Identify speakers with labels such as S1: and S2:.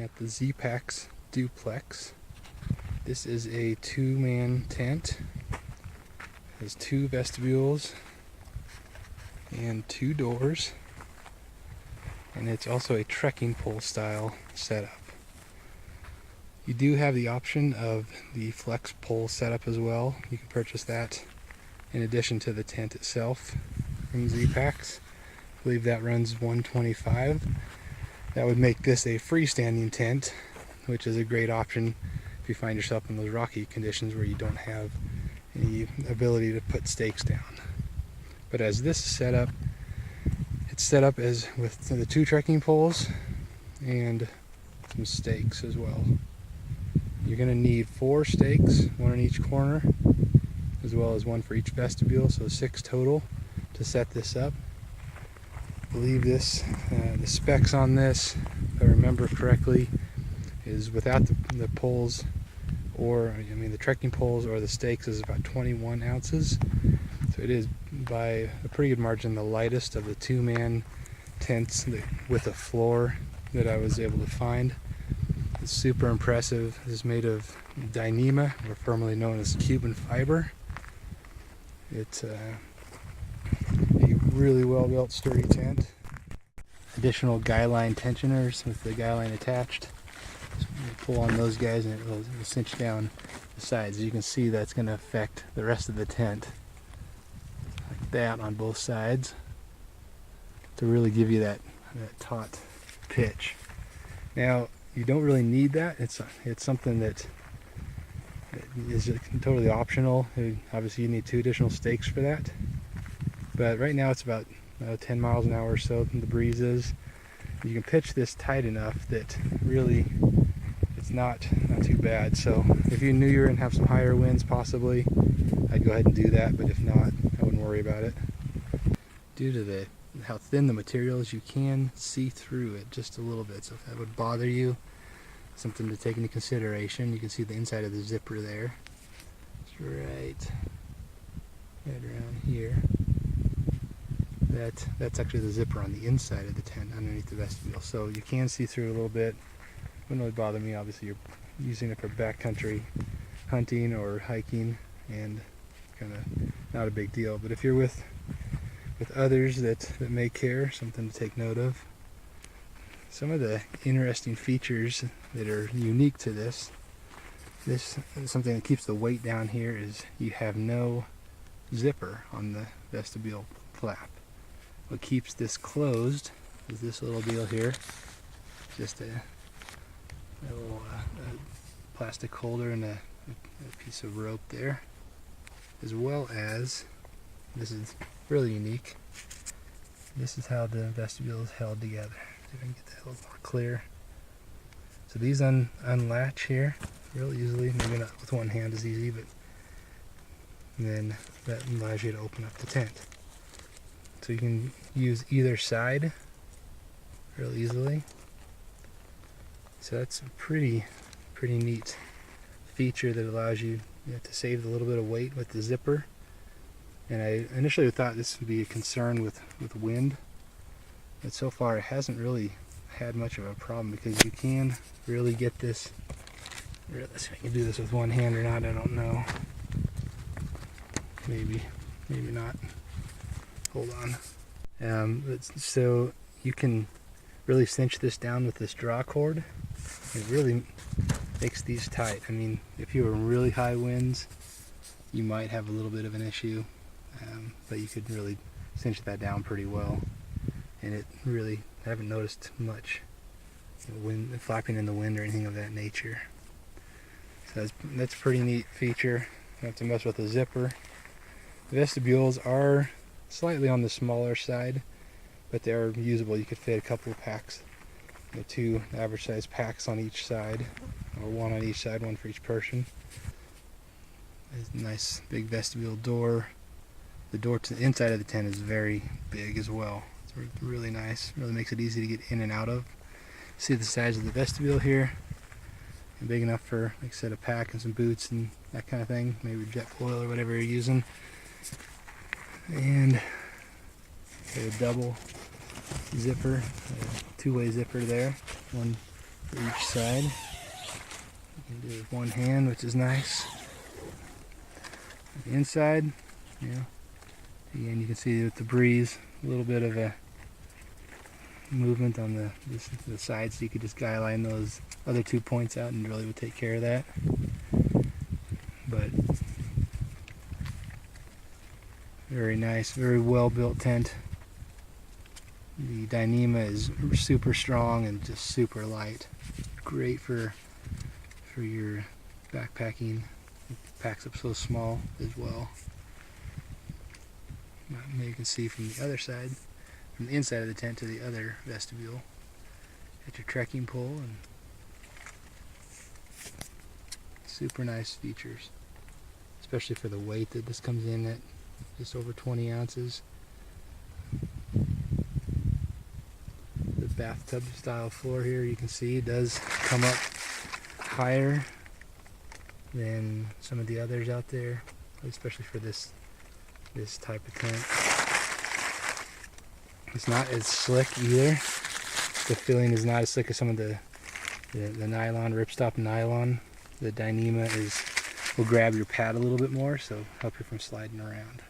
S1: at the Zpacks Duplex. This is a two-man tent. It has two vestibules and two doors, and it's also a trekking pole style setup. You do have the option of the flex pole setup as well. You can purchase that in addition to the tent itself from Zpacks. I believe that runs $125. That would make this a freestanding tent, which is a great option if you find yourself in those rocky conditions where you don't have any ability to put stakes down. But as this is set up, it's set up as with the two trekking poles and some stakes as well. You're going to need 4 stakes, one in each corner, as well as one for each vestibule, so 6 total to set this up. I believe this, the specs on this, if I remember correctly, is without the poles, or the trekking poles or the stakes, is about 21 ounces. So it is by a pretty good margin the lightest of the two-man tents with a floor that I was able to find. It's super impressive. It is made of Dyneema, or formerly known as Cuban Fiber. It's a really well-built, sturdy tent. Additional guy line tensioners with the guy line attached. Just pull on those guys and it will cinch down the sides. As you can see, that's going to affect the rest of the tent like that on both sides to really give you that taut pitch. Now, you don't really need that. It's something that is totally optional. Obviously, you need 2 additional stakes for that. But right now, it's about 10 miles an hour or so. The breeze is. You can pitch this tight enough that really it's not too bad. So if you knew you were going to have some higher winds, possibly, I'd go ahead and do that. But if not, I wouldn't worry about it. Due to how thin the material is, you can see through it just a little bit. So if that would bother you, something to take into consideration. You can see the inside of the zipper there. It's right around here. That's actually the zipper on the inside of the tent underneath the vestibule. So you can see through a little bit. Wouldn't really bother me. Obviously you're using it for backcountry hunting or hiking, and kind of not a big deal. But if you're with others that may care, something to take note of. Some of the interesting features that are unique to this something that keeps the weight down here is you have no zipper on the vestibule flap. What keeps this closed is this little deal here, just a little plastic holder and a piece of rope there, as well as, this is really unique, this is how the vestibule is held together. See if I can get that a little more clear. So these unlatch here real easily, maybe not with one hand as easy, but then that allows you to open up the tent. So you can use either side real easily. So that's a pretty neat feature that allows you to save a little bit of weight with the zipper. And I initially thought this would be a concern with wind, but so far it hasn't really had much of a problem, because you can really get this. Let's see if I can do this with one hand or not, I don't know. Maybe not. Hold on. So you can really cinch this down with this draw cord. It really makes these tight. I mean, if you were in really high winds, you might have a little bit of an issue, but you could really cinch that down pretty well. And it really, I haven't noticed much wind flapping in the wind or anything of that nature. So that's a pretty neat feature. You don't have to mess with the zipper. The vestibules are slightly on the smaller side, but they are usable. You could fit a couple of packs, 2 average size packs on each side, or 1 on each side, 1 for each person. There's a nice big vestibule door. The door to the inside of the tent is very big as well. It's really nice. Really makes it easy to get in and out of. See the size of the vestibule here. And big enough for, like I said, a pack and some boots and that kind of thing. Maybe jet foil or whatever you're using. And a double zipper, a 2-way zipper there. One for each side. You can do it with one hand, which is nice. On the inside, you know, again, you can see with the breeze, a little bit of a movement on the sides, so you could just guy line those other 2 points out and really would take care of that. But very nice, very well built tent. The Dyneema is super strong and just super light. Great for your backpacking. It packs up so small as well. Now you can see from the other side, from the inside of the tent to the other vestibule. Got your trekking pole and super nice features, especially for the weight that this comes in at, just over 20 ounces. The bathtub style floor here, you can see, does come up higher than some of the others out there, especially for this type of tent. It's not as slick either. The feeling is not as slick as some of the nylon, ripstop nylon. The Dyneema will grab your pad a little bit more, so help you from sliding around.